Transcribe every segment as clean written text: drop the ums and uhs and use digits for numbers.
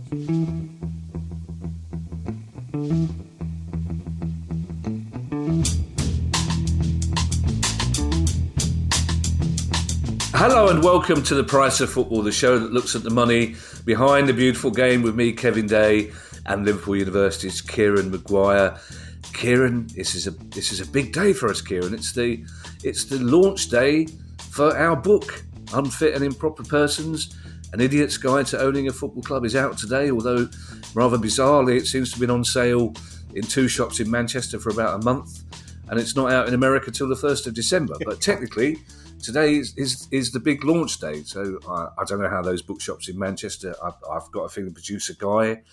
Hello and welcome to The Price of Football, the show that looks at the money behind the beautiful game with me, Kevin Day, and Liverpool University's Kieran Maguire. Kieran, this is a big day for us, Kieran. It's the launch day for our book, Unfit and Improper Persons, An Idiot's Guide to Owning a Football Club, is out today, although rather bizarrely it seems to have been on sale in 2 shops in Manchester for about a month, and it's not out in America till the 1st of December. But technically, today is the big launch day, so I don't know how those bookshops in Manchester, I've got a feeling the producer Guy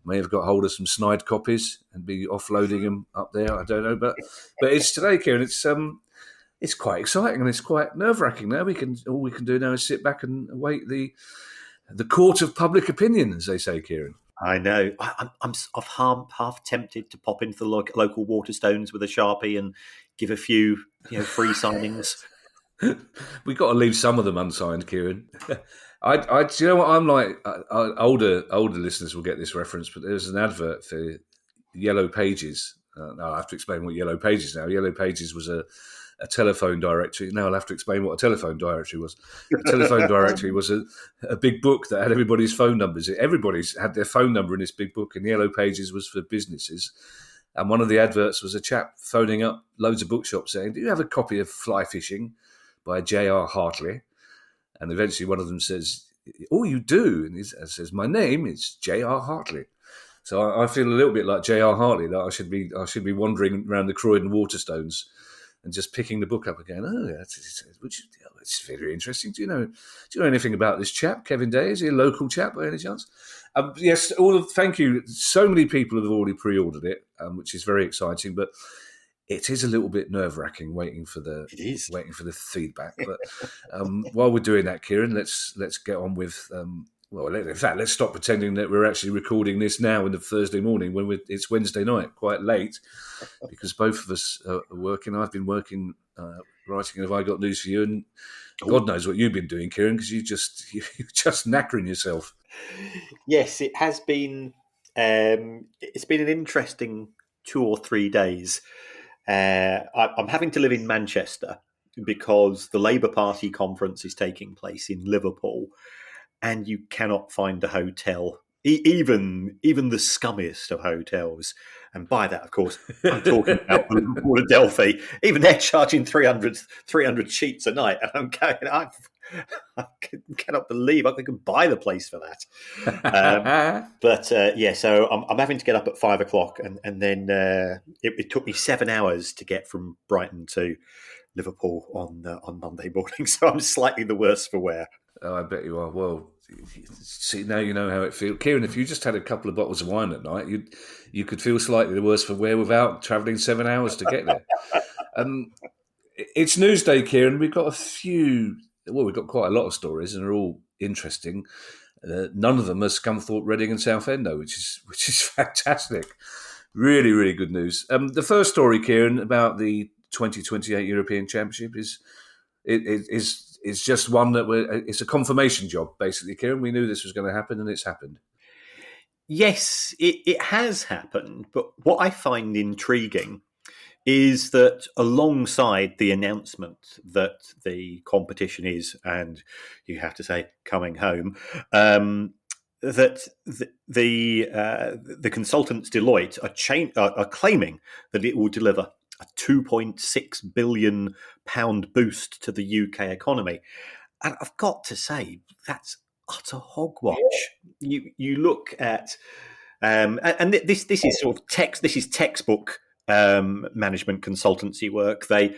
may have got hold of some snide copies and be offloading them up there. I don't know, but it's today, Kieran. It's quite exciting and it's quite nerve-wracking now. All we can do now is sit back and await the court of public opinion, as they say, Kieran. I know. I'm half tempted to pop into the local Waterstones with a Sharpie and give a few free signings. We've got to leave some of them unsigned, Kieran. Do you know what I'm like? Older listeners will get this reference, but there's an advert for Yellow Pages. Now I'll have to explain what Yellow Pages is now. Yellow Pages was a telephone directory. Now I'll have to explain what a telephone directory was. A telephone directory was a big book that had everybody's phone numbers. Everybody's had their phone number in this big book, and Yellow Pages was for businesses. And one of the adverts was a chap phoning up loads of bookshops saying, "Do you have a copy of Fly Fishing by J.R. Hartley?" And eventually one of them says, "Oh, you do?" And he says, "My name is J.R. Hartley." So I feel a little bit like J.R. Hartley, that I should be wandering around the Croydon Waterstones and just picking the book up again. Oh, yeah, it's very interesting. Do you know anything about this chap, Kevin Day? Is he a local chap by any chance? Yes, thank you. So many people have already pre-ordered it, which is very exciting, but it is a little bit nerve-wracking waiting for the feedback. But while we're doing that, Kieran, let's get on with. In fact, let's stop pretending that we're actually recording this now in the Thursday morning when it's Wednesday night, quite late, because both of us are working. I've been working, writing Have I Got News For You, and God knows what you've been doing, Kieran, because you're just knackering yourself. Yes, it has been. It's been an interesting 2 or 3 days. I'm having to live in Manchester because the Labour Party conference is taking place in Liverpool, and you cannot find a hotel, even the scummiest of hotels. And by that, of course, I'm talking about the Liverpool Adelphi. Even they're charging 300 sheets a night, and I'm going, I cannot believe I could buy the place for that. So I'm having to get up at 5 o'clock, and then it took me 7 hours to get from Brighton to Liverpool on Monday morning. So I'm slightly the worse for wear. Oh, I bet you are. Well, see, now you know how it feels. Kieran, if you just had a couple of bottles of wine at night, you could feel slightly the worse for wear without travelling 7 hours to get there. It's Newsday, Kieran. We've got quite a lot of stories, and they're all interesting. None of them are Scunthorpe, Reading and Southend, though, which is fantastic. Really, really good news. The first story, Kieran, about the 2028 European Championship is just one that it's a confirmation job, basically, Kieran. We knew this was going to happen, and it's happened. Yes, it has happened. But what I find intriguing is that alongside the announcement that the competition is, and you have to say, coming home, that the consultants Deloitte are claiming that it will deliver a £2.6 billion boost to the UK economy. And I've got to say, that's utter hogwash. You look at, and this is sort of textbook management consultancy work. They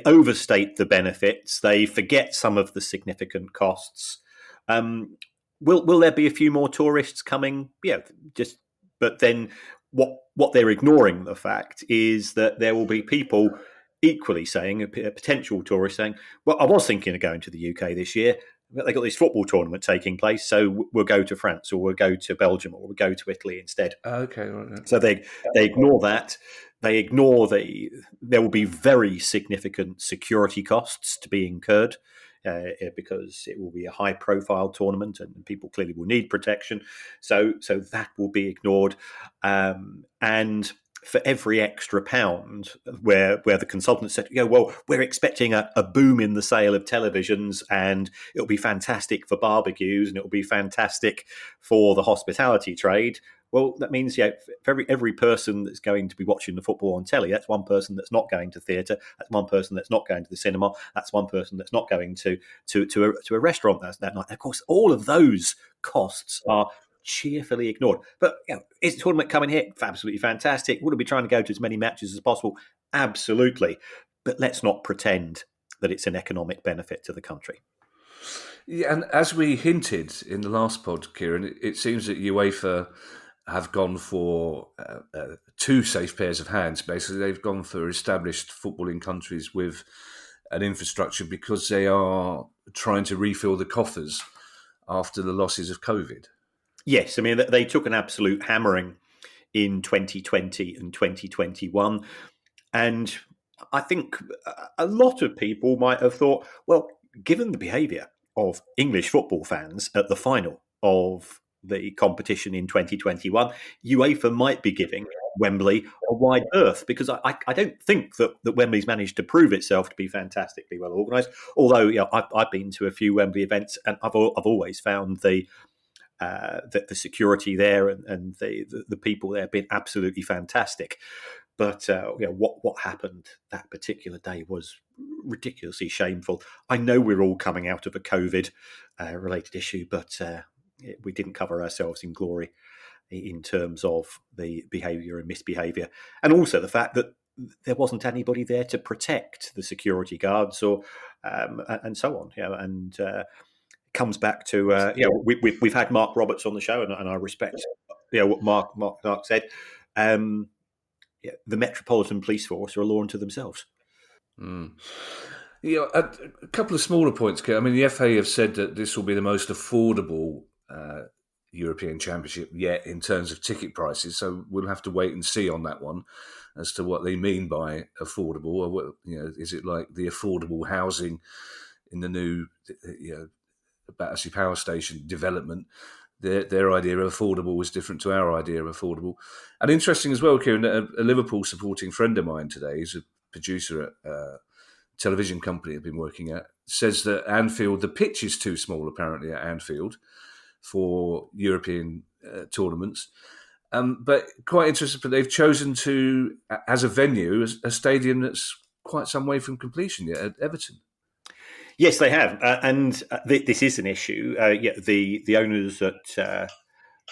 overstate the benefits. They forget some of the significant costs. Will there be a few more tourists coming? Yeah, but then what they're ignoring the fact is that there will be people equally saying, a potential tourist saying, well, I was thinking of going to the UK this year, but they got this football tournament taking place, so we'll go to France, or we'll go to Belgium, or we'll go to Italy instead. Okay, right. So they ignore that. They ignore there will be very significant security costs to be incurred because it will be a high-profile tournament and people clearly will need protection. So that will be ignored. And for every extra pound where the consultant said, well, we're expecting a boom in the sale of televisions and it'll be fantastic for barbecues and it'll be fantastic for the hospitality trade. Well, that means for every person that's going to be watching the football on telly, that's one person that's not going to theatre, that's one person that's not going to the cinema, that's one person that's not going to a restaurant that night. Of course, all of those costs are cheerfully ignored. But is the tournament coming here? Absolutely fantastic. Would it be trying to go to as many matches as possible? Absolutely. But let's not pretend that it's an economic benefit to the country. Yeah, and as we hinted in the last pod, Kieran, it seems that UEFA have gone for two safe pairs of hands. Basically, they've gone for established footballing countries with an infrastructure because they are trying to refill the coffers after the losses of COVID. Yes, I mean, they took an absolute hammering in 2020 and 2021. And I think a lot of people might have thought, well, given the behaviour of English football fans at the final of the competition in 2021, UEFA might be giving Wembley a wide berth, because I don't think that Wembley's managed to prove itself to be fantastically well organised. Although I've been to a few Wembley events and I've always found the security there and the people there have been absolutely fantastic. But what happened that particular day was ridiculously shameful. I know we're all coming out of a COVID related issue, but we didn't cover ourselves in glory in terms of the behaviour and misbehaviour, and also the fact that there wasn't anybody there to protect the security guards or and so on. And comes back to we've had Mark Roberts on the show, and I respect what Mark said. The Metropolitan Police Force are a law unto themselves. Mm. A couple of smaller points. I mean, the FA have said that this will be the most affordable European Championship yet in terms of ticket prices. So we'll have to wait and see on that one as to what they mean by affordable. Or what, is it like the affordable housing in the new Battersea Power Station development? Their idea of affordable was different to our idea of affordable. And interesting as well, Kieran, a Liverpool supporting friend of mine today, who's a producer at a television company I've been working at, says that Anfield, the pitch is too small apparently at Anfield for European tournaments. But quite interesting, but they've chosen to, as a venue, a stadium that's quite some way from completion yet at Everton. Yes, they have, and this is an issue. The owners at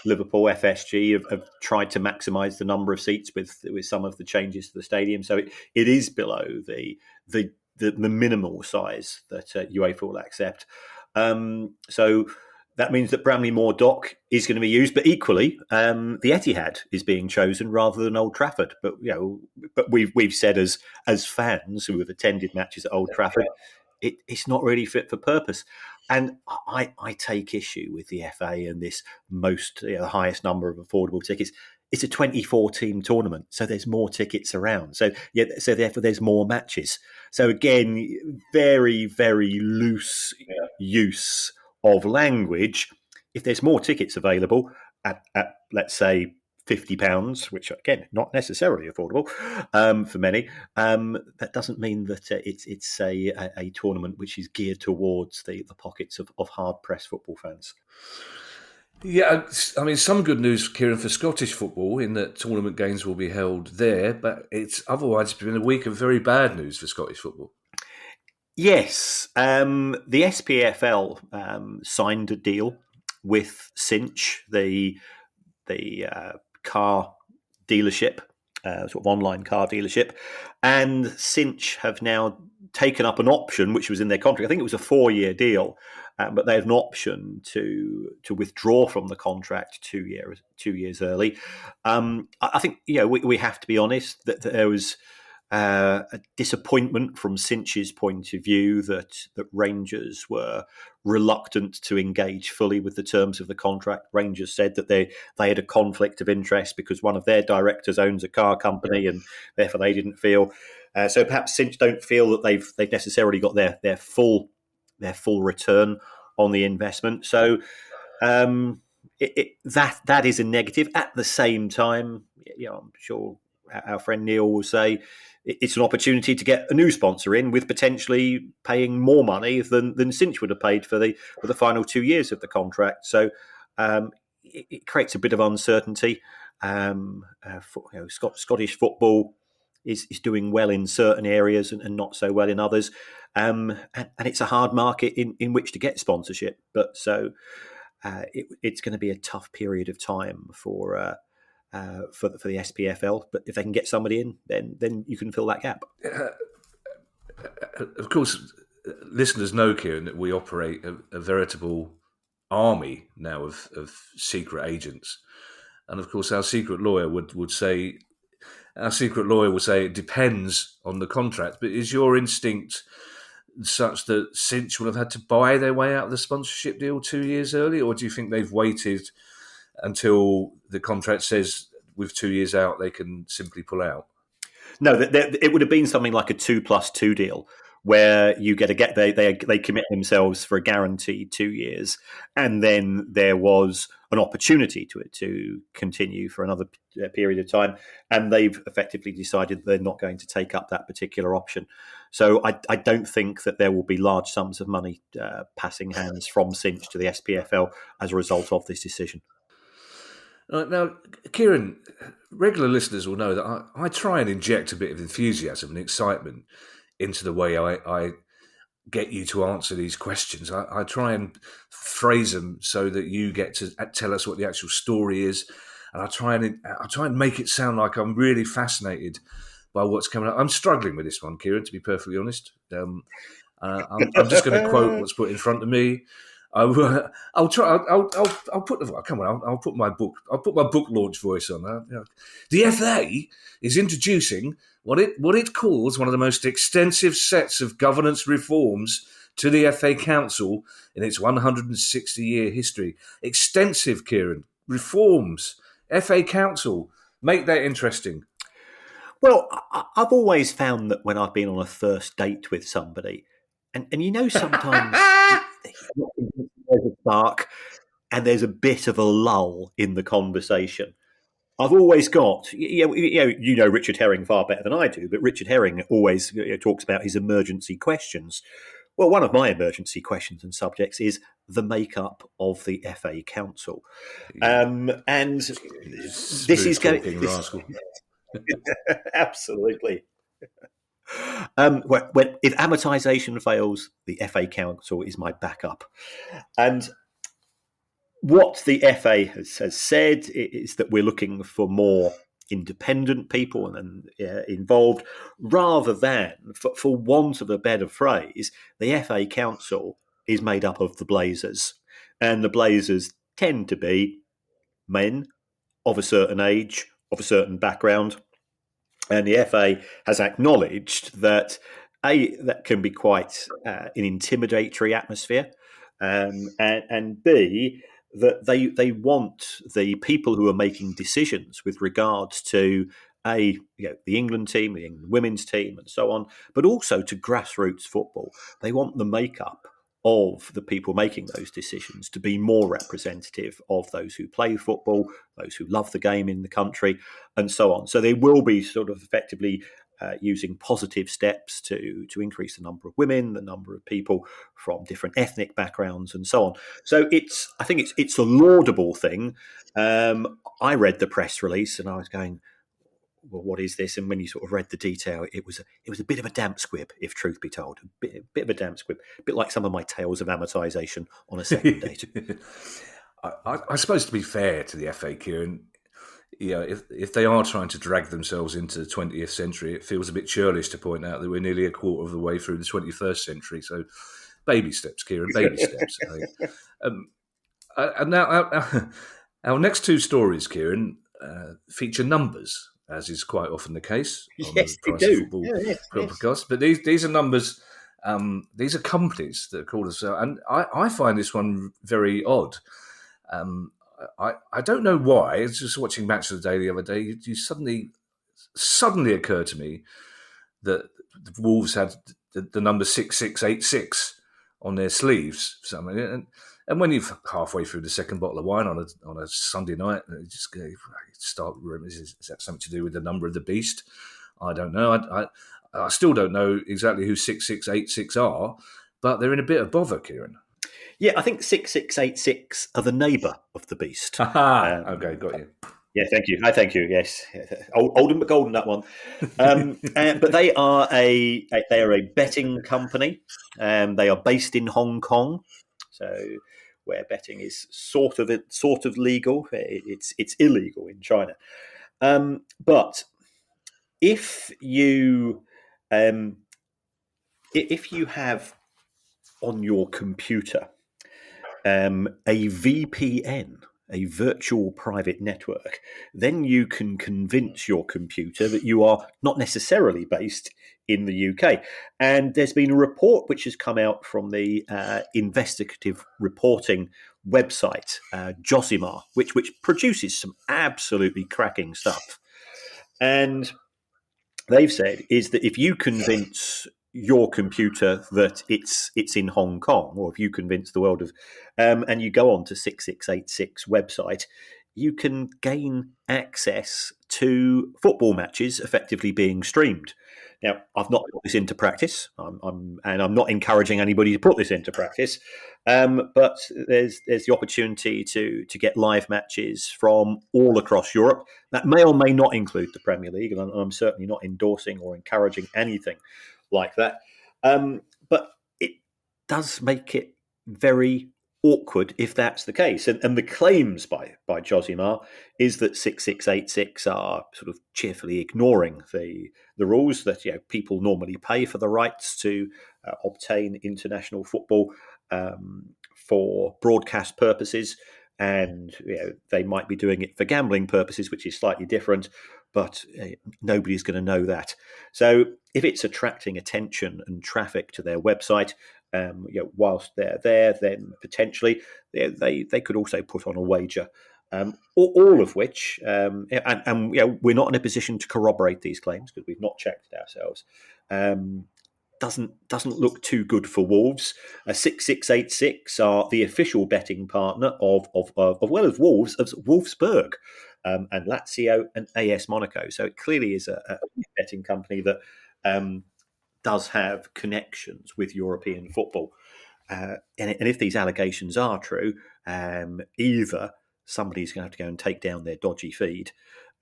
Liverpool FSG have tried to maximise the number of seats with some of the changes to the stadium, so it is below the minimal size that UEFA will accept. So that means that Bramley Moore Dock is going to be used, but equally, the Etihad is being chosen rather than Old Trafford. But we've said as fans who have attended matches at Old Trafford, it's not really fit for purpose. And I take issue with the FA and this the highest number of affordable tickets. It's a 24-team tournament, so there's more tickets around. So therefore there's more matches. So again, very, very loose use of language. If there's more tickets available at let's say £50, which again not necessarily affordable for many, that doesn't mean that it's a tournament which is geared towards the pockets of hard-pressed football fans. Yeah, I mean, some good news, Kieran, for Scottish football in that tournament games will be held there, but it's otherwise been a week of very bad news for Scottish football. Yes, the SPFL signed a deal with Cinch, the car dealership, sort of online car dealership, and Cinch have now taken up an option which was in their contract. I think it was a 4-year deal, but they had an option to withdraw from the contract 2 years early. I think we have to be honest that there was a disappointment from Cinch's point of view that Rangers were reluctant to engage fully with the terms of the contract. Rangers said that they had a conflict of interest because one of their directors owns a car company, and therefore they didn't feel. So perhaps Cinch don't feel that they've necessarily got their full their full return on the investment. So that is a negative. At the same time, I'm sure our friend Neil will say it's an opportunity to get a new sponsor in with potentially paying more money than Cinch would have paid for the final 2 years of the contract. So it creates a bit of uncertainty. Scottish football is doing well in certain areas and not so well in others, and it's a hard market in which to get sponsorship. But so it's going to be a tough period of time for the SPFL. But if they can get somebody in, then you can fill that gap. Of course, listeners know, Kieran, that we operate a veritable army now of secret agents, and of course, our secret lawyer would say it depends on the contract. But is your instinct such that Cinch will have had to buy their way out of the sponsorship deal 2 years early, or do you think they've waited until the contract says with 2 years out they can simply pull out? No, it would have been something like a 2+2 deal where they commit themselves for a guaranteed 2 years, and then there was an opportunity to continue for another period of time, and they've effectively decided they're not going to take up that particular option. So I don't think that there will be large sums of money passing hands from Cinch to the SPFL as a result of this decision. Now, Kieran, regular listeners will know that I try and inject a bit of enthusiasm and excitement into the way I get you to answer these questions. I try and phrase them so that you get to tell us what the actual story is, and I try and make it sound like I'm really fascinated by what's coming up. I'm struggling with this one, Kieran, to be perfectly honest. I'm just going to quote what's put in front of me. I'll try. I'll put the. Come on. I'll put my book. I'll put my book launch voice on. The FA is introducing what it calls one of the most extensive sets of governance reforms to the FA Council in its 160-year history. Extensive, Kieran. Reforms. FA Council. Make that interesting. Well, I've always found that when I've been on a first date with somebody, and sometimes there's a spark and there's a bit of a lull in the conversation. I've always got, Richard Herring far better than I do, but Richard Herring always talks about his emergency questions. Well, one of my emergency questions and subjects is the makeup of the FA Council. And this is going... Absolutely. If amortisation fails, the FA Council is my backup. And what the FA has said is that we're looking for more independent people and involved, rather than, for want of a better phrase, the FA Council is made up of the Blazers. And the Blazers tend to be men of a certain age, of a certain background. And the FA has acknowledged that that can be quite an intimidatory atmosphere, and B, that they want the people who are making decisions with regards to the England team, the England women's team, and so on, but also to grassroots football. They want the makeup of the people making those decisions to be more representative of those who play football, those who love the game in the country, and so on. So they will be sort of effectively using positive steps to increase the number of women, the number of people from different ethnic backgrounds, and so on. So I think it's a laudable thing. I read the press release and I was going, well, what is this? And when you sort of read the detail, it was a bit of a damp squib, if truth be told. A bit of a damp squib. A bit like some of my tales of amortisation on a second date. I suppose, to be fair to the FA, Kieran, if they are trying to drag themselves into the 20th century, it feels a bit churlish to point out that we're nearly a quarter of the way through the 21st century. So baby steps, Kieran, baby steps. And now our next two stories, Kieran, feature numbers, as is quite often the case on the Price of Football podcast. But these are numbers. These are companies that call us out, and I find this one very odd. I don't know why. It's just watching Match of the Day the other day. You suddenly occurred to me that the Wolves had the number 6686 on their sleeves. Something, and when you're halfway through the second bottle of wine on a Sunday night, you just go, start. Is that something to do with the number of the beast? I don't know. I still don't know exactly who 6686 are, but they're in a bit of bother, Kieran. Yeah, I think 6686 are the neighbour of the beast. Okay, got you. Yeah, thank you. I thank you. Yes, Oldham but golden, that one. But they are a betting company. They are based in Hong Kong, so where betting is sort of legal. It's illegal in China. But if you have on your computer a VPN, a virtual private network, then you can convince your computer that you are not necessarily based in the UK. And there's been a report which has come out from the investigative reporting website, Josimar, which produces some absolutely cracking stuff. And they've said is that if you convince your computer that it's in Hong Kong, or if you convince the world of, and you go on to 6686 website, you can gain access to football matches effectively being streamed. Now, I've not put this into practice, and I'm not encouraging anybody to put this into practice. But there's the opportunity to get live matches from all across Europe. That may or may not include the Premier League, and I'm certainly not endorsing or encouraging anything like that. But it does make it very awkward if that's the case. And the claims by Josimar is that 6686 are sort of cheerfully ignoring the rules that people normally pay for the rights to obtain international football for broadcast purposes, and they might be doing it for gambling purposes, which is slightly different, but nobody's going to know that. So if it's attracting attention and traffic to their website, whilst they're there, then potentially they could also put on a wager. All of which, and we're not in a position to corroborate these claims because we've not checked it ourselves. Doesn't look too good for Wolves. 6686 are the official betting partner of well as Wolves, of Wolfsburg, and Lazio and AS Monaco. So it clearly is a betting company that does have connections with European football. And if these allegations are true, either somebody's going to have to go and take down their dodgy feed,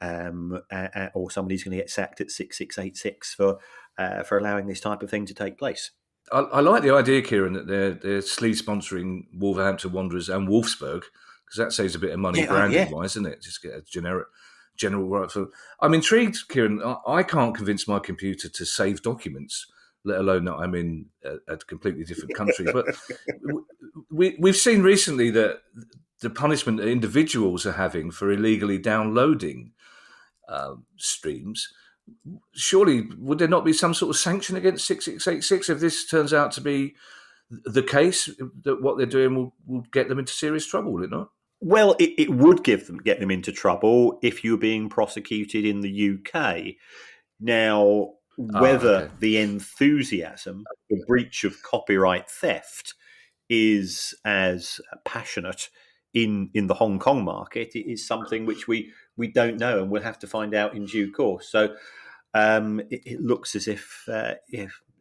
or somebody's going to get sacked at 6686 for allowing this type of thing to take place. I like the idea, Kieran, that they're sleeve sponsoring Wolverhampton Wanderers and Wolfsburg, because that saves a bit of money branding-wise, doesn't it? Just get a general right. So I'm intrigued, Kieran. I can't convince my computer to save documents, let alone that I'm in a completely different country. But we've seen recently that the punishment that individuals are having for illegally downloading streams. Surely, would there not be some sort of sanction against 6686 if this turns out to be the case, that what they're doing will get them into serious trouble, will it not? Well, it would get them into trouble if you're being prosecuted in the UK. Now, whether the enthusiasm, the breach of copyright theft, is as passionate in the Hong Kong market, it is something which we don't know, and we'll have to find out in due course. So it looks as if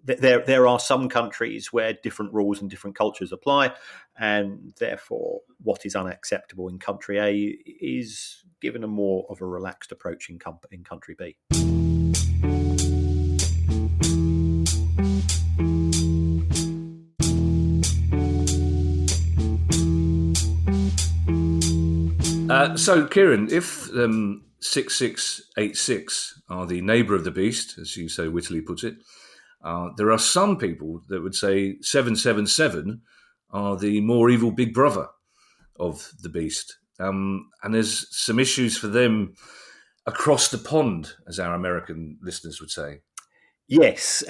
there are some countries where different rules and different cultures apply, and therefore what is unacceptable in country A is given a more of a relaxed approach in country B. So, Kieran, if 6686 are the neighbour of the beast, as you so wittily put it, there are some people that would say 777 are the more evil big brother of the beast. And there's some issues for them across the pond, as our American listeners would say. Yes,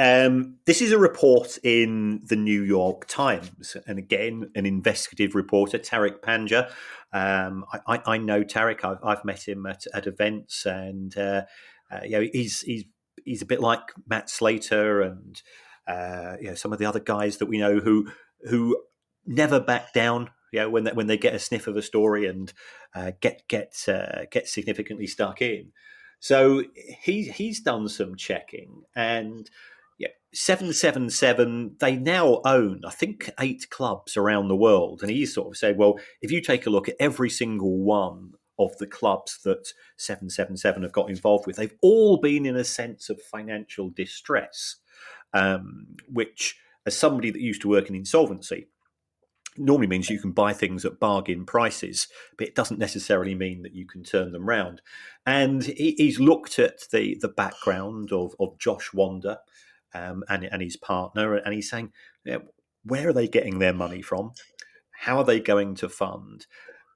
this is a report in the New York Times, and again, an investigative reporter, Tariq Panja. I know Tariq. I've met him at events, and he's a bit like Matt Slater and some of the other guys that we know who who never back down. When they get a sniff of a story and get significantly stuck in. So he's done some checking, and 777, they now own, I think, 8 clubs around the world. And he sort of said, well, if you take a look at every single one of the clubs that 777 have got involved with, they've all been in a sense of financial distress, which, as somebody that used to work in insolvency, normally means you can buy things at bargain prices, but it doesn't necessarily mean that you can turn them round. And he's looked at the background of Josh Wander and his partner, and he's saying, where are they getting their money from? How are they going to fund?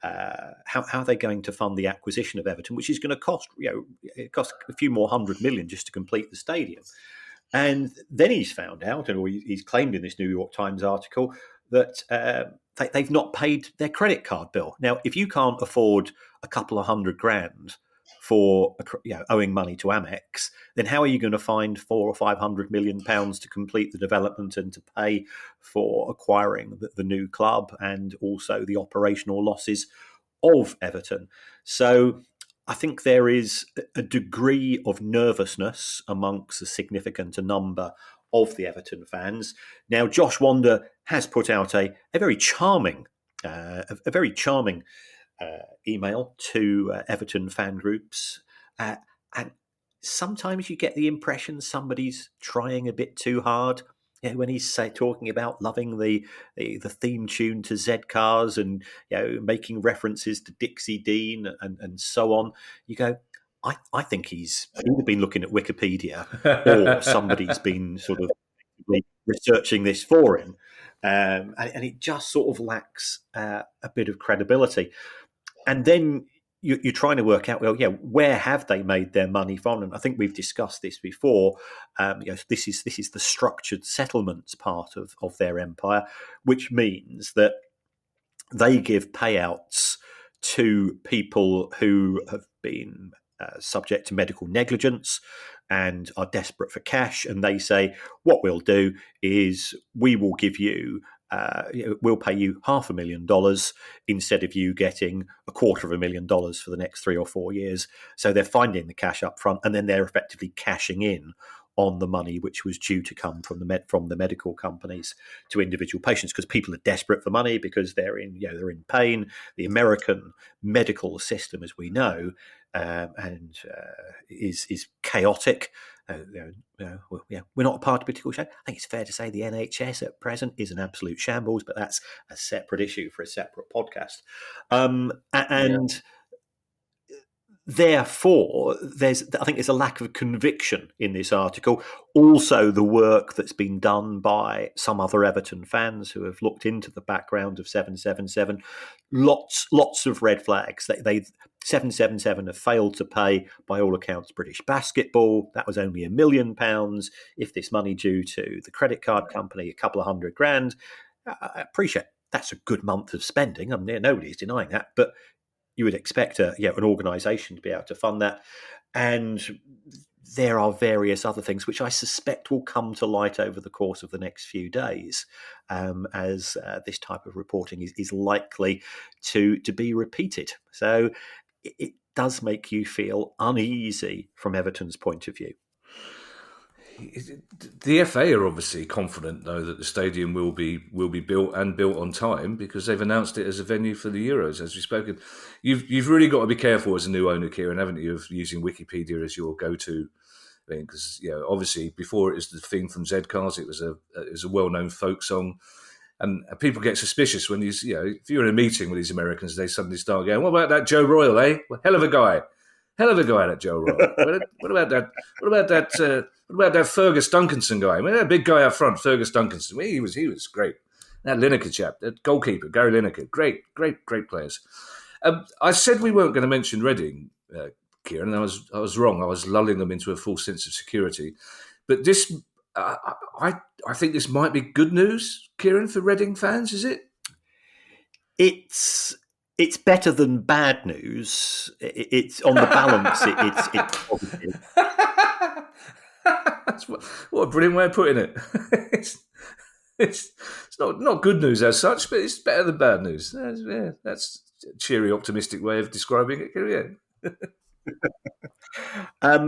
How are they going to fund the acquisition of Everton, which is going to cost it cost a few more $100 million just to complete the stadium? And then he's found out, and he's claimed in this New York Times article, that they've not paid their credit card bill. Now, if you can't afford a couple of $100,000 for owing money to Amex, then how are you going to find £400 or £500 million to complete the development and to pay for acquiring the new club and also the operational losses of Everton? So I think there is a degree of nervousness amongst a significant number of the Everton fans. Now, Josh Wander has put out a very charming email to Everton fan groups, and sometimes you get the impression somebody's trying a bit too hard. When he's talking about loving the theme tune to Z Cars and making references to Dixie Dean and so on, you go, I think he's either been looking at Wikipedia or somebody's been sort of researching this for him, and it just sort of lacks a bit of credibility. And then you're trying to work out, where have they made their money from? And I think we've discussed this before. This is the structured settlements part of their empire, which means that they give payouts to people who have been subject to medical negligence and are desperate for cash. And they say, what we'll do is we will give you, we'll pay you $500,000 instead of you getting $250,000 for the next 3 or 4 years. So they're finding the cash up front, and then they're effectively cashing in on the money which was due to come from the medical companies to individual patients, because people are desperate for money because they're in pain. The American medical system, as we know, is chaotic. We're not a party political show. I think it's fair to say the NHS at present is an absolute shambles, but that's a separate issue for a separate podcast. Therefore, I think there's a lack of conviction in this article. Also, the work that's been done by some other Everton fans who have looked into the background of 777, lots of red flags. 777 have failed to pay, by all accounts, British Basketball. That was only £1 million. If this money due to the credit card company, a couple of $100,000, I appreciate that's a good month of spending. I mean, nobody's denying that, but you would expect an organisation to be able to fund that. And there are various other things which I suspect will come to light over the course of the next few days, as this type of reporting is likely to be repeated. So it does make you feel uneasy from Everton's point of view. The FA are obviously confident, though, that the stadium will be built and built on time, because they've announced it as a venue for the Euros. As we've spoken, you've really got to be careful as a new owner, Kieran, haven't you, of using Wikipedia as your go-to thing? Because obviously before it was the theme from Z Cars, it was a well-known folk song, and people get suspicious when if you're in a meeting with these Americans, they suddenly start going, "What about that Joe Royle? Well, hell of a guy." Hell of a guy, that Joe Royle. What about that? What about that Fergus Duncanson guy? I mean, that big guy up front, Fergus Duncanson. I mean, he was great. That Lineker chap, that goalkeeper, Gary Lineker, great players. I said we weren't going to mention Reading, Kieran, and I was wrong. I was lulling them into a false sense of security. But this, I think this might be good news, Kieran, for Reading fans. Is it? It's better than bad news. It's on the balance. It's positive. What a brilliant way of putting it. it's not good news as such, but it's better than bad news. That's a cheery, optimistic way of describing it. Yeah.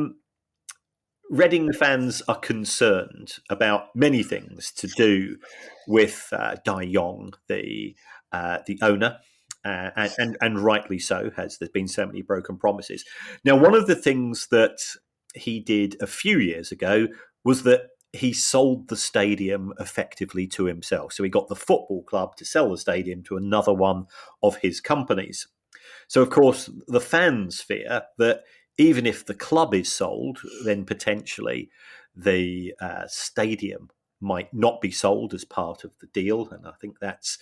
Reading fans are concerned about many things to do with Dai Yong, the owner, and rightly so, as there's been so many broken promises. Now, one of the things that he did a few years ago was that he sold the stadium effectively to himself. So he got the football club to sell the stadium to another one of his companies. So, of course, the fans fear that even if the club is sold, then potentially the stadium might not be sold as part of the deal, and I think that's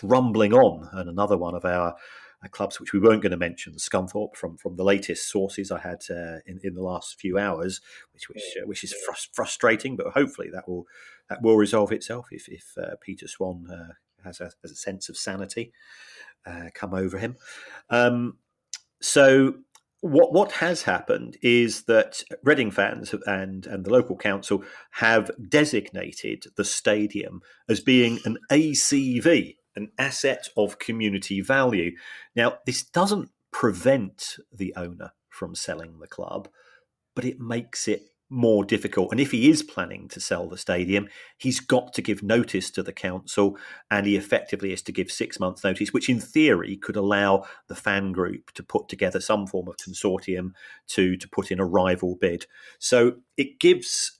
rumbling on. And another one of our clubs, which we weren't going to mention, Scunthorpe, from the latest sources I had in the last few hours, which is frustrating, but hopefully that will resolve itself if Peter Swan has a sense of sanity come over him. So what has happened is that Reading fans and the local council have designated the stadium as being an ACV, an asset of community value. Now, this doesn't prevent the owner from selling the club, but it makes it more difficult. And if he is planning to sell the stadium, he's got to give notice to the council, and he effectively has to give 6 months' notice, which in theory could allow the fan group to put together some form of consortium to put in a rival bid. So it gives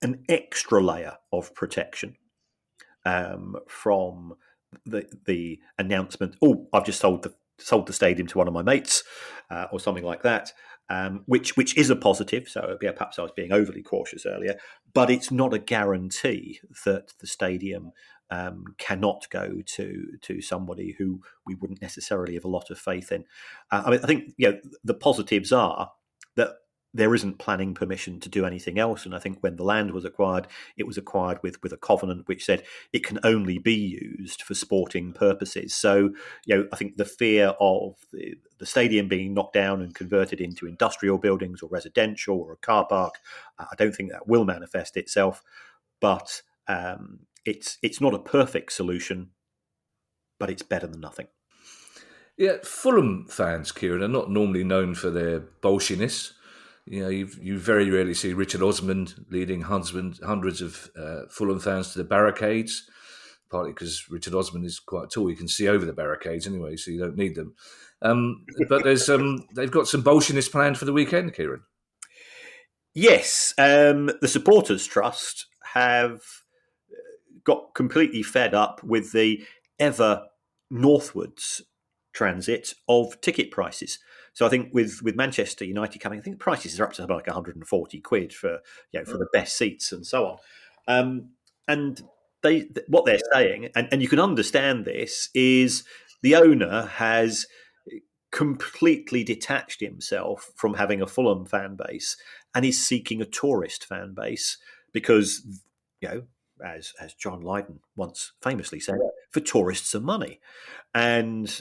an extra layer of protection from the announcement. Oh, I've just sold the stadium to one of my mates, or something like that. Which is a positive. So perhaps I was being overly cautious earlier, but it's not a guarantee that the stadium cannot go to somebody who we wouldn't necessarily have a lot of faith in. I think the positives are that there isn't planning permission to do anything else. And I think when the land was acquired, it was acquired with a covenant which said it can only be used for sporting purposes. So, I think the fear of the stadium being knocked down and converted into industrial buildings or residential or a car park, I don't think that will manifest itself. But it's not a perfect solution, but it's better than nothing. Yeah, Fulham fans, Kieran, are not normally known for their bolshiness. You very rarely see Richard Osmond leading hundreds of Fulham fans to the barricades, partly because Richard Osmond is quite tall. You can see over the barricades anyway, so you don't need them. But they've got some bolshiness planned for the weekend, Kieran. Yes, the Supporters Trust have got completely fed up with the ever northwards transit of ticket prices. So I think with Manchester United coming, I think the prices are up to about like 140 quid for for the best seats and so on. And what they're saying, and you can understand this, is the owner has completely detached himself from having a Fulham fan base and is seeking a tourist fan base because, as John Lydon once famously said, for tourists are money. And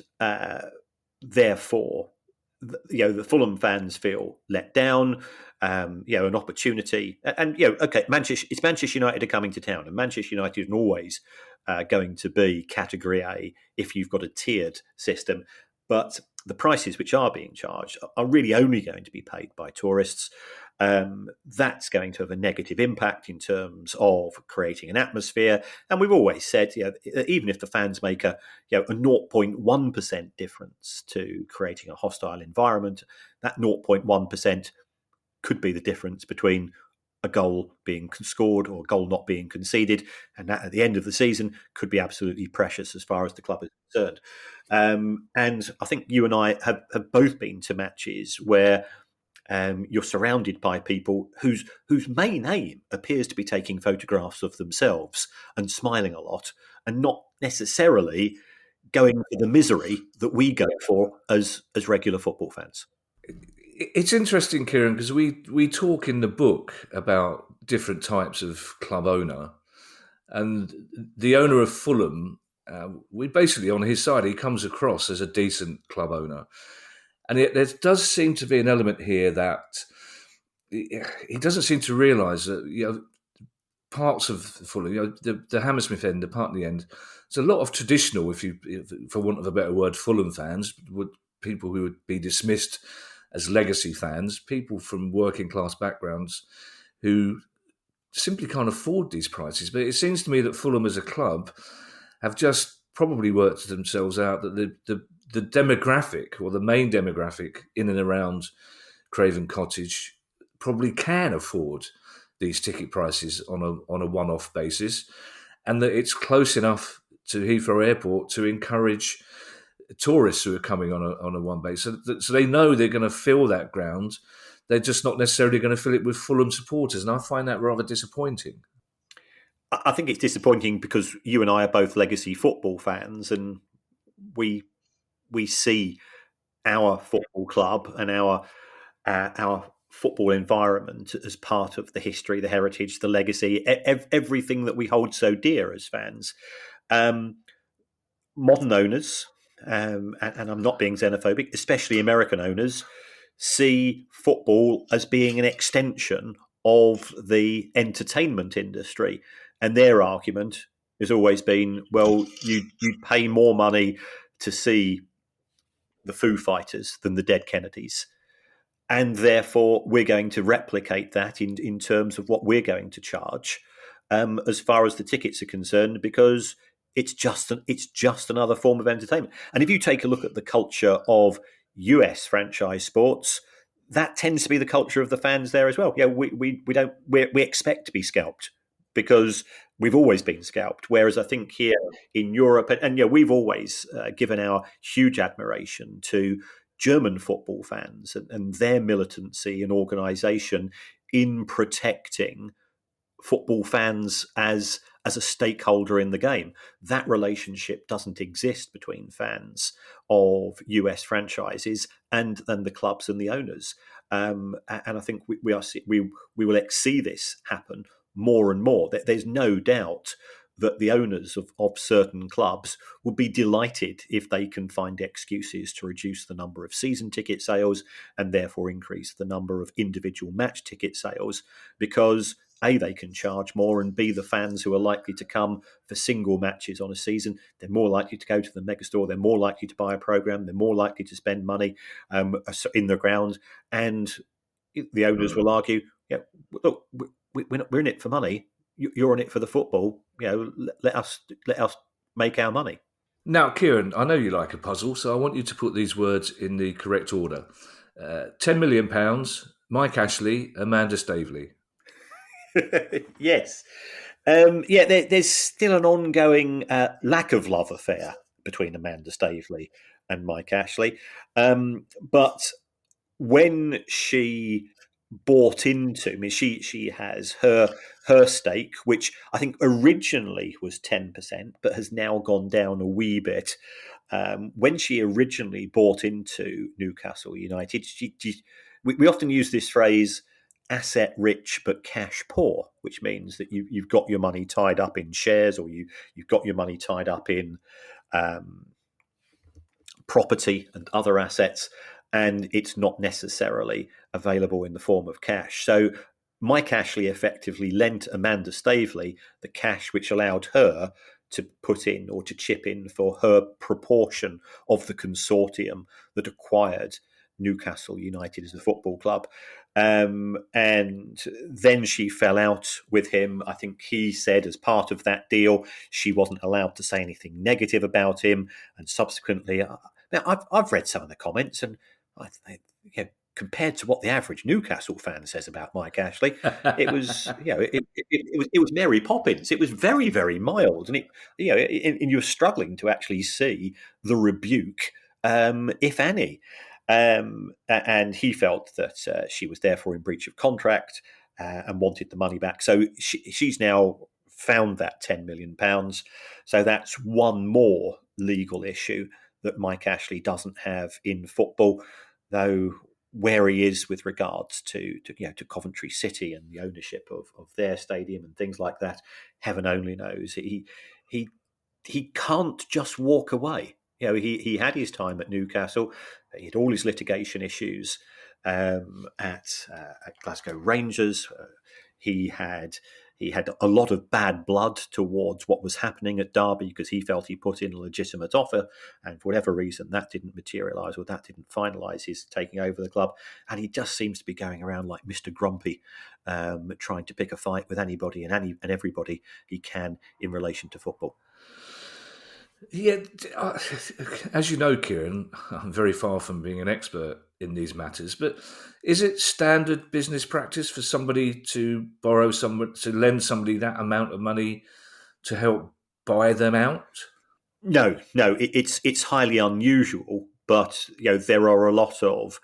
therefore, the Fulham fans feel let down, an opportunity. And, okay, it's Manchester United are coming to town, and Manchester United is always going to be category A if you've got a tiered system. But the prices which are being charged are really only going to be paid by tourists. That's going to have a negative impact in terms of creating an atmosphere. And we've always said, even if the fans make a 0.1% difference to creating a hostile environment, that 0.1% could be the difference between a goal being scored or a goal not being conceded, and that at the end of the season could be absolutely precious as far as the club is concerned. And I think you and I have both been to matches where you're surrounded by people whose main aim appears to be taking photographs of themselves and smiling a lot, and not necessarily going for the misery that we go for as regular football fans. It's interesting, Kieran, because we talk in the book about different types of club owner, and the owner of Fulham, we basically on his side, he comes across as a decent club owner, and there does seem to be an element here that he doesn't seem to realise that parts of Fulham, the Hammersmith end, the Putney end. There's a lot of traditional, for want of a better word, Fulham fans, people who would be dismissed as legacy fans, people from working class backgrounds who simply can't afford these prices. But it seems to me that Fulham as a club have just probably worked themselves out that the demographic, or the main demographic in and around Craven Cottage, probably can afford these ticket prices on a one-off basis, and that it's close enough to Heathrow Airport to encourage tourists who are coming on a one base. So they know they're going to fill that ground. They're just not necessarily going to fill it with Fulham supporters, and I find that rather disappointing. I think it's disappointing because you and I are both legacy football fans, and we see our football club and our football environment as part of the history, the heritage, the legacy, everything that we hold so dear as fans. Modern owners, and I'm not being xenophobic, especially American owners, see football as being an extension of the entertainment industry. And their argument has always been, well, you'd pay more money to see the Foo Fighters than the Dead Kennedys. And therefore, we're going to replicate that in terms of what we're going to charge as far as the tickets are concerned, because it's just another form of entertainment. And if you take a look at the culture of US franchise sports, that tends to be the culture of the fans there as well. Yeah, we expect to be scalped because we've always been scalped. Whereas I think here in Europe, and we've always given our huge admiration to German football fans and their militancy and organisation in protecting football fans as a stakeholder in the game. That relationship doesn't exist between fans of US franchises and the clubs and the owners. And I think we will see this happen more and more. There's no doubt that the owners of certain clubs would be delighted if they can find excuses to reduce the number of season ticket sales and therefore increase the number of individual match ticket sales, because A, they can charge more, and B, the fans who are likely to come for single matches on a season, they're more likely to go to the megastore, they're more likely to buy a programme, they're more likely to spend money in the ground. And the owners will argue, look, we're in it for money. You're in it for the football. Let us make our money. Now, Kieran, I know you like a puzzle, so I want you to put these words in the correct order. £10 million, Mike Ashley, Amanda Staveley. Yes. There's still an ongoing lack of love affair between Amanda Staveley and Mike Ashley. But when she bought into, she has her stake, which I think originally was 10%, but has now gone down a wee bit. When she originally bought into Newcastle United, we often use this phrase, asset rich but cash poor, which means that you've got your money tied up in shares, or you've got your money tied up in property and other assets, and it's not necessarily available in the form of cash. So Mike Ashley effectively lent Amanda Staveley the cash which allowed her to put in or to chip in for her proportion of the consortium that acquired Newcastle United as a football club. And then she fell out with him. I think he said as part of that deal, she wasn't allowed to say anything negative about him. And subsequently, now I've read some of the comments, and I think, compared to what the average Newcastle fan says about Mike Ashley, it was, it was Mary Poppins. It was very, very mild, and and you're struggling to actually see the rebuke, if any. And he felt that she was therefore in breach of contract and wanted the money back. So she's now found that £10 million. So that's one more legal issue that Mike Ashley doesn't have in football, though where he is with regards to Coventry City and the ownership of their stadium and things like that, heaven only knows. He can't just walk away. He had his time at Newcastle. He had all his litigation issues at Glasgow Rangers. He had He had a lot of bad blood towards what was happening at Derby because he felt he put in a legitimate offer, and for whatever reason that didn't materialise or that didn't finalise his taking over the club. And he just seems to be going around like Mr. Grumpy, trying to pick a fight with anybody and everybody he can in relation to football. Yeah, as you know, Kieran, I'm very far from being an expert in these matters, but is it standard business practice for somebody to lend somebody that amount of money to help buy them out? No, it's highly unusual, but there are a lot of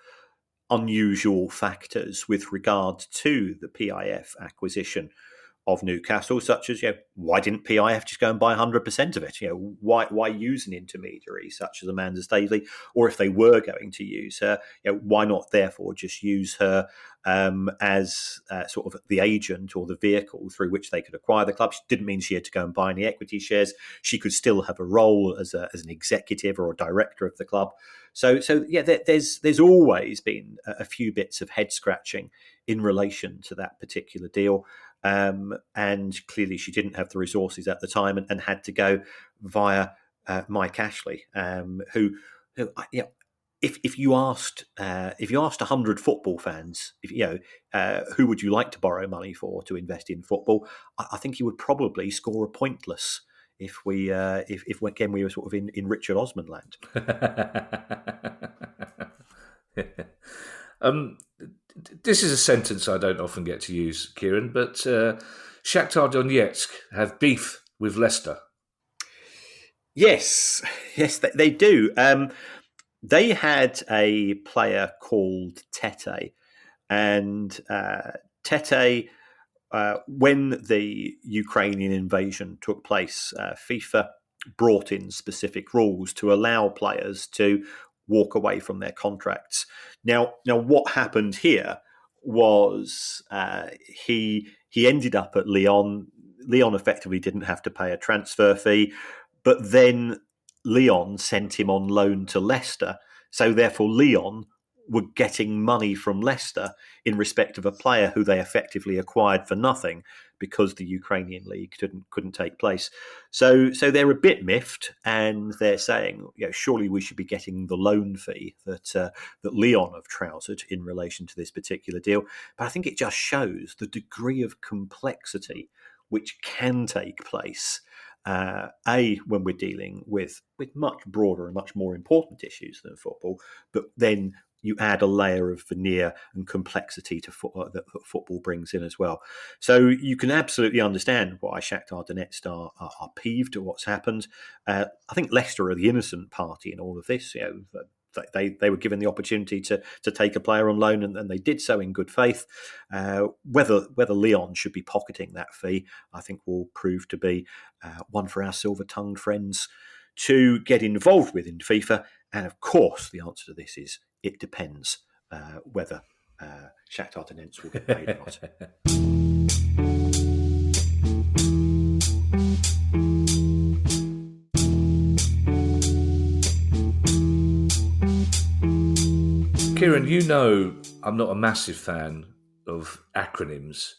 unusual factors with regard to the PIF acquisition of Newcastle, such as why didn't PIF just go and buy 100% of it? Why use an intermediary such as Amanda Staveley, or if they were going to use her, why not therefore just use her as sort of the agent or the vehicle through which they could acquire the club? It didn't mean she had to go and buy any equity shares. She could still have a role as an executive or a director of the club. So there's always been a few bits of head scratching in relation to that particular deal. And clearly she didn't have the resources at the time and had to go via Mike Ashley, who if you asked 100 football fans, who would you like to borrow money for to invest in football, I think he would probably score a pointless if again we were sort of in Richard Osman land. This is a sentence I don't often get to use, Kieran, but Shakhtar Donetsk have beef with Leicester. Yes, they do. They had a player called Tete, and Tete, when the Ukrainian invasion took place, FIFA brought in specific rules to allow players to walk away from their contracts. Now, what happened here was he ended up at Lyon. Lyon effectively didn't have to pay a transfer fee, but then Lyon sent him on loan to Leicester. So therefore, Lyon were getting money from Leicester in respect of a player who they effectively acquired for nothing because the Ukrainian league couldn't take place. So they're a bit miffed, and they're saying, surely we should be getting the loan fee that Lyon have trousered in relation to this particular deal. But I think it just shows the degree of complexity which can take place. When we're dealing with much broader and much more important issues than football, but then you add a layer of veneer and complexity to that football brings in as well. So you can absolutely understand why Shakhtar Donetsk are peeved at what's happened. I think Leicester are the innocent party in all of this. They were given the opportunity to take a player on loan, and they did so in good faith. Whether Lyon should be pocketing that fee, I think will prove to be one for our silver-tongued friends to get involved with in FIFA. And of course, the answer to this is it depends whether Shakhtar Donetsk will get paid or not. Kieran, I'm not a massive fan of acronyms.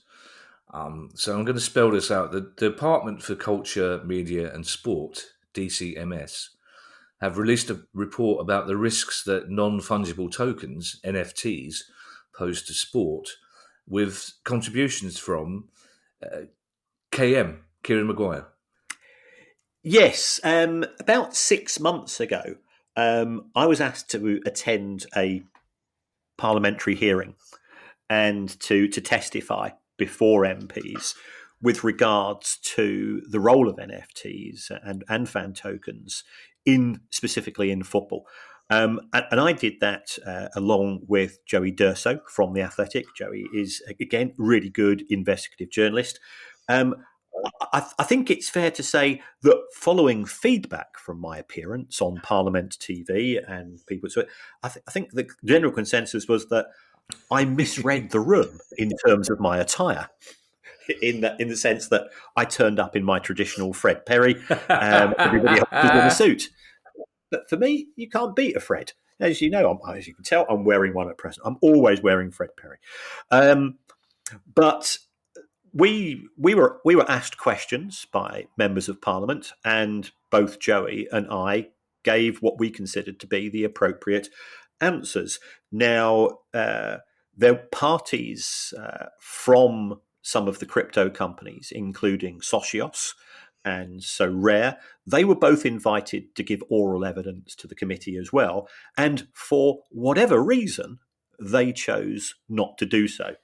So I'm going to spell this out. The Department for Culture, Media and Sport, DCMS, have released a report about the risks that non-fungible tokens, NFTs, pose to sport, with contributions from Kieran Maguire. Yes, about 6 months ago, I was asked to attend a parliamentary hearing and to testify before MPs with regards to the role of NFTs and fan tokens specifically in football. And I did that along with Joey Durso from The Athletic. Joey is, again, really good investigative journalist. I think it's fair to say that following feedback from my appearance on Parliament TV and people, I think the general consensus was that I misread the room in terms of my attire. In the sense that I turned up in my traditional Fred Perry, everybody else was in a suit. But for me, you can't beat a Fred. As you know, as you can tell, I'm wearing one at present. I'm always wearing Fred Perry. But we were asked questions by members of Parliament, and both Joey and I gave what we considered to be the appropriate answers. Now, there are parties from some of the crypto companies, including Socios and So Rare. They were both invited to give oral evidence to the committee as well, and for whatever reason, they chose not to do so.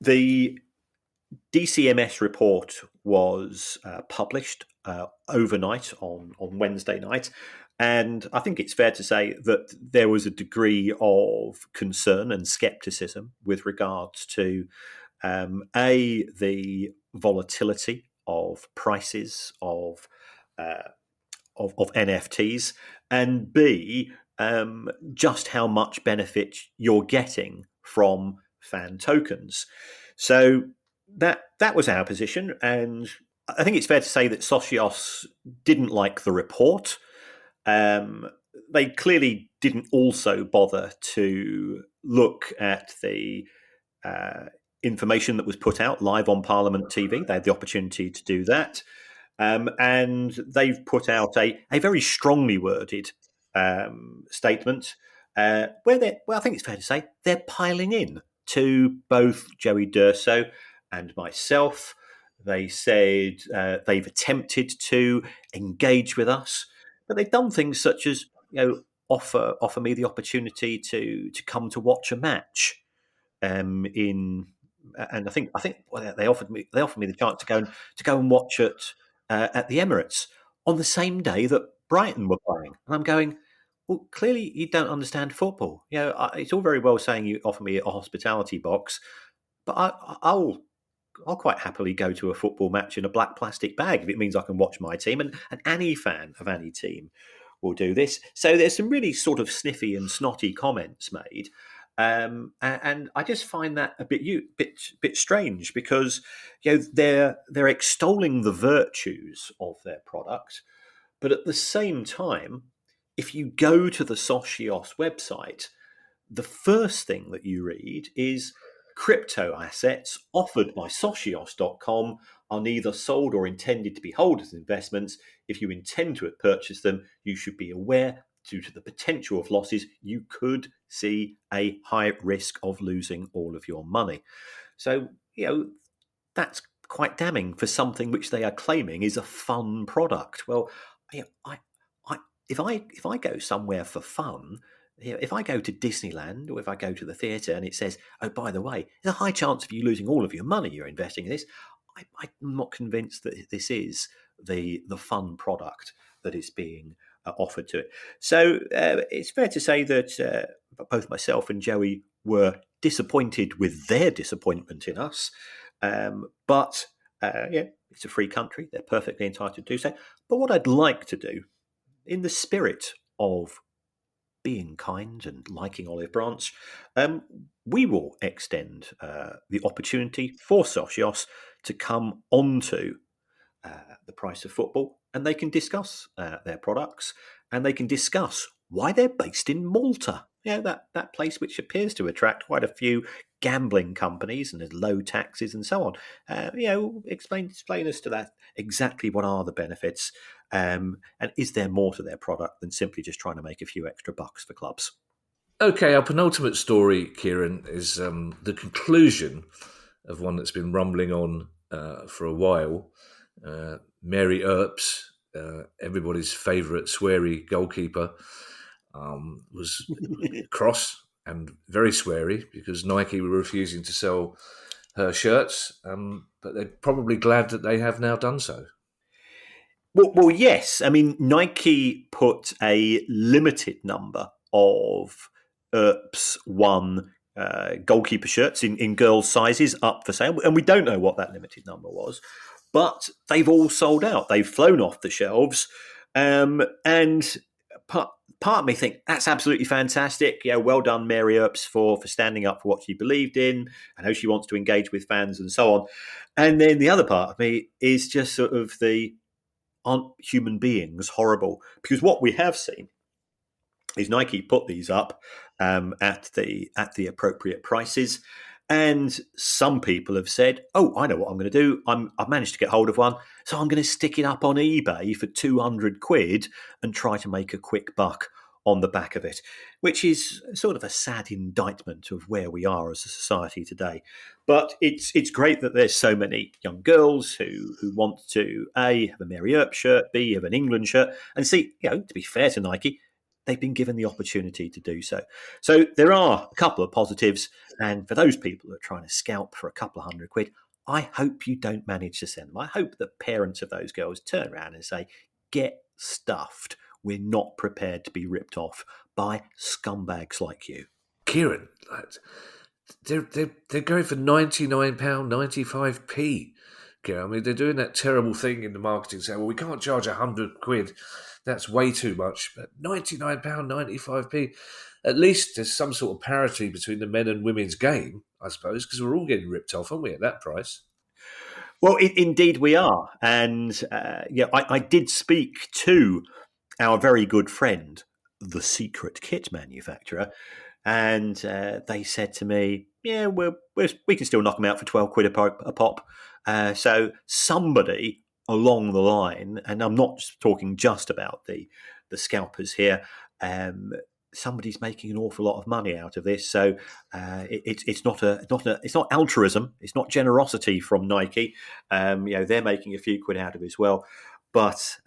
The DCMS report was published overnight on Wednesday night, and I think it's fair to say that there was a degree of concern and scepticism with regards to the volatility of prices of NFTs, and B, just how much benefit you're getting from fan tokens. So that was our position, and I think it's fair to say that Socios didn't like the report. They clearly didn't also bother to look at the information that was put out live on Parliament TV. They had the opportunity to do that. And they've put out a very strongly worded statement where I think it's fair to say they're piling in to both Joey Durso and myself. They said they've attempted to engage with us, but they've done things such as offer me the opportunity to come to watch a match in. And I think they offered me the chance to go and watch it at the Emirates on the same day that Brighton were playing. And I'm going, well, clearly you don't understand football. It's all very well saying you offer me a hospitality box, but I'll quite happily go to a football match in a black plastic bag if it means I can watch my team, and any fan of any team will do this. So there's some really sort of sniffy and snotty comments made. And I just find that a bit strange, because they're extolling the virtues of their product, but at the same time, if you go to the Socios website, the first thing that you read is crypto assets offered by Socios.com are neither sold or intended to be held as investments. If you intend to purchase them, you should be aware, due to the potential of losses, you could see a high risk of losing all of your money. So, that's quite damning for something which they are claiming is a fun product. Well, if I go somewhere for fun, if I go to Disneyland or if I go to the theatre and it says, oh, by the way, there's a high chance of you losing all of your money you're investing in this, I'm not convinced that this is the fun product that is being offered to it. So it's fair to say that both myself and Joey were disappointed with their disappointment in us. But it's a free country. They're perfectly entitled to do so. But what I'd like to do, in the spirit of being kind and liking Olive Branch, we will extend the opportunity for Socios to come onto the price of football, and they can discuss their products, and they can discuss why they're based in Malta. That place which appears to attract quite a few gambling companies and there's low taxes and so on. Explain us to that exactly what are the benefits, and is there more to their product than simply just trying to make a few extra bucks for clubs? Okay, our penultimate story, Kieran, is the conclusion of one that's been rumbling on for a while. Mary Earps, everybody's favourite sweary goalkeeper, was cross and very sweary because Nike were refusing to sell her shirts, but they're probably glad that they have now done so. Well, yes. I mean, Nike put a limited number of Earps 1 goalkeeper shirts in girls' sizes up for sale, and we don't know what that limited number was, but they've all sold out. They've flown off the shelves, and part of me think that's absolutely fantastic. Well done, Mary Earps, for standing up for what she believed in. I know she wants to engage with fans and so on. And then the other part of me is just sort of aren't human beings horrible? Because what we have seen is Nike put these up at the appropriate prices, And some people have said, oh, I know what I'm going to do. I've managed to get hold of one, so I'm going to stick it up on eBay for 200 quid and try to make a quick buck on the back of it, which is sort of a sad indictment of where we are as a society today. But it's great that there's so many young girls who want to, A, have a Mary Earps shirt, B, have an England shirt, and C, to be fair to Nike, they've been given the opportunity to do so. So there are a couple of positives. And for those people that are trying to scalp for a couple of hundred quid, I hope you don't manage to send them. I hope that parents of those girls turn around and say, get stuffed. We're not prepared to be ripped off by scumbags like you. Kieran, they're going for £99.95p. Kieran, I mean, they're doing that terrible thing in the marketing saying, well, we can't charge 100 quid. That's way too much. But £99.95p. At least there's some sort of parity between the men and women's game, I suppose, because we're all getting ripped off, aren't we, at that price? Well, indeed we are. And I did speak to our very good friend, the secret kit manufacturer, and they said to me, yeah, we can still knock them out for 12 quid a pop. So somebody along the line, and I'm not talking just about the scalpers here, somebody's making an awful lot of money out of this. So it's not altruism, it's not generosity from Nike. They're making a few quid out of it as well. But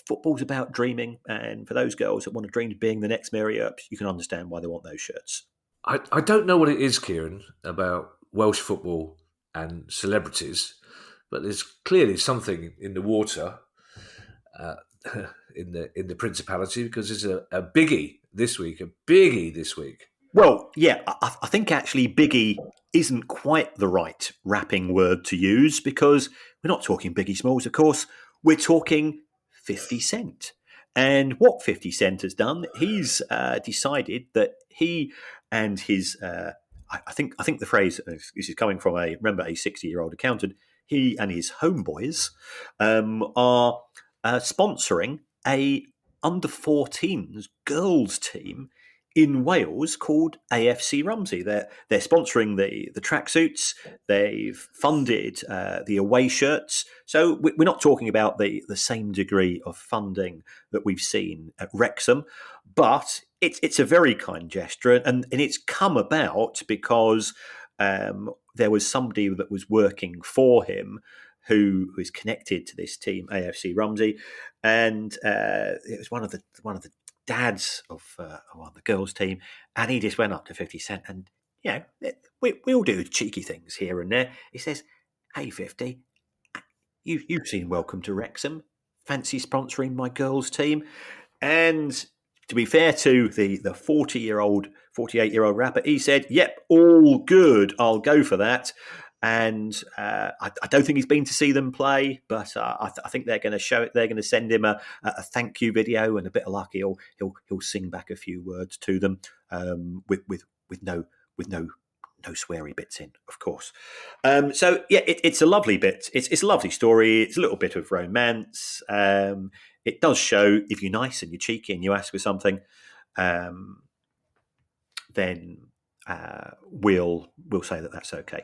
football's about dreaming, and for those girls that want to dream of being the next Mary Earps, you can understand why they want those shirts. I don't know what it is, Kieran, about Welsh football and celebrities, but there's clearly something in the water in the Principality, because there's a biggie this week. Well, yeah, I think actually biggie isn't quite the right wrapping word to use, because we're not talking Biggie Smalls, of course. We're talking 50 Cent. And what 50 Cent has done, he's decided that he and his, I think the phrase, this is coming from a 60-year-old accountant, he and his homeboys are sponsoring a under-14s girls team in Wales called AFC Rumsey. They're sponsoring the tracksuits. They've funded the away shirts. So we're not talking about the same degree of funding that we've seen at Wrexham, but it's a very kind gesture, and it's come about because there was somebody that was working for him who is connected to this team, AFC Rumsey, and it was one of the dads of the girls' team, and he just went up to 50 Cent, and we all do cheeky things here and there. He says, "Hey, 50, you've seen Welcome to Wrexham. Fancy sponsoring my girls' team?" And to be fair to the 48-year-old rapper, he said, "Yep, all good. I'll go for that." And I don't think he's been to see them play, but I think they're going to show it. They're going to send him a thank you video, and a bit of luck, he'll sing back a few words to them with no sweary bits in, of course. So yeah, it's a lovely bit. It's a lovely story. It's a little bit of romance. It does show if you're nice and you're cheeky and you ask for something, then we'll say that that's okay.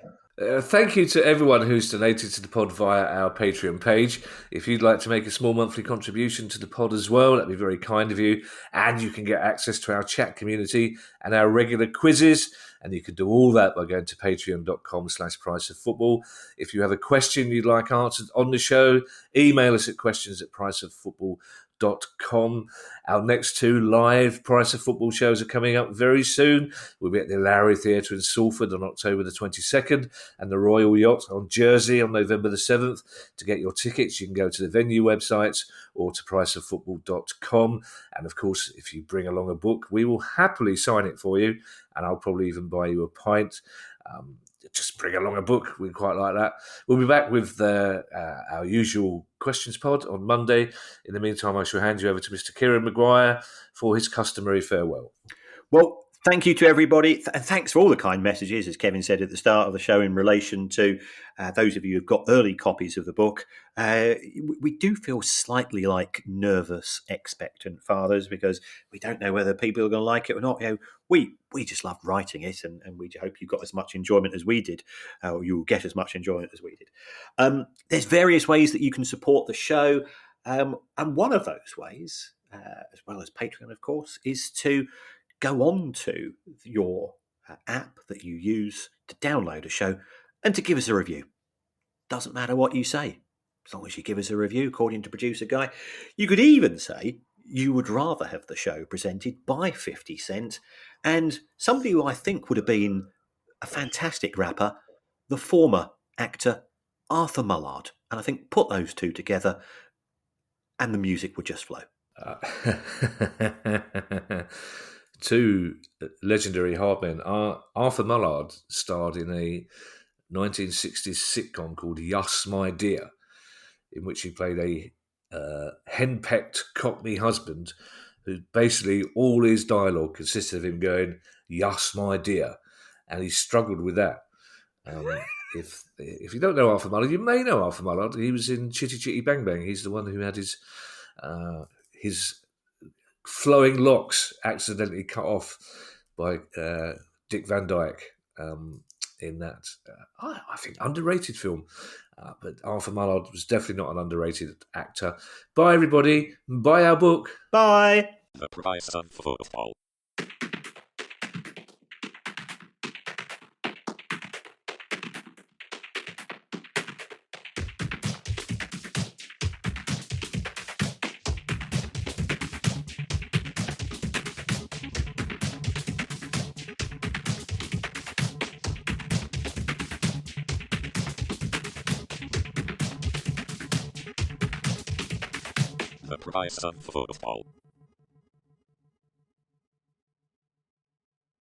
Thank you to everyone who's donated to the pod via our Patreon page. If you'd like to make a small monthly contribution to the pod as well, that'd be very kind of you. And you can get access to our chat community and our regular quizzes. And you can do all that by going to patreon.com/priceoffootball. If you have a question you'd like answered on the show, email us at questions@priceoffootball.com. Our next 2 live Price of Football shows are coming up very soon. We'll be at the Lowry Theatre in Salford on October the 22nd and the Royal Yacht on Jersey on November the 7th. To get your tickets, you can go to the venue websites or to priceoffootball.com. And of course, if you bring along a book, we will happily sign it for you, and I'll probably even buy you a pint. Just bring along a book. We quite like that. We'll be back with our usual questions pod on Monday. In the meantime, I shall hand you over to Mr. Kieran Maguire for his customary farewell. Well, Thank you to everybody. And thanks for all the kind messages, as Kevin said at the start of the show, in relation to those of you who've got early copies of the book. We do feel slightly like nervous, expectant fathers because we don't know whether people are going to like it or not. We just love writing it, and we hope you got as much enjoyment as we did, or you'll get as much enjoyment as we did. There's various ways that you can support the show, and one of those ways, as well as Patreon, of course, is to go on to your app that you use to download a show and to give us a review. Doesn't matter what you say, as long as you give us a review, according to producer Guy. You could even say you would rather have the show presented by 50 Cent and somebody who I think would have been a fantastic rapper, the former actor Arthur Mullard. And I think put those two together and the music would just flow. Two legendary hardmen. Arthur Mullard starred in a 1960s sitcom called Yus, My Dear, in which he played a henpecked Cockney husband who basically all his dialogue consisted of him going, "Yus, my dear," and he struggled with that. If you don't know Arthur Mullard, you may know Arthur Mullard. He was in Chitty Chitty Bang Bang. He's the one who had his flowing locks accidentally cut off by Dick Van Dyke in that, I think, underrated film. But Arthur Mullard was definitely not an underrated actor. Bye, everybody. Buy our book. Bye. The price of football. The price of football.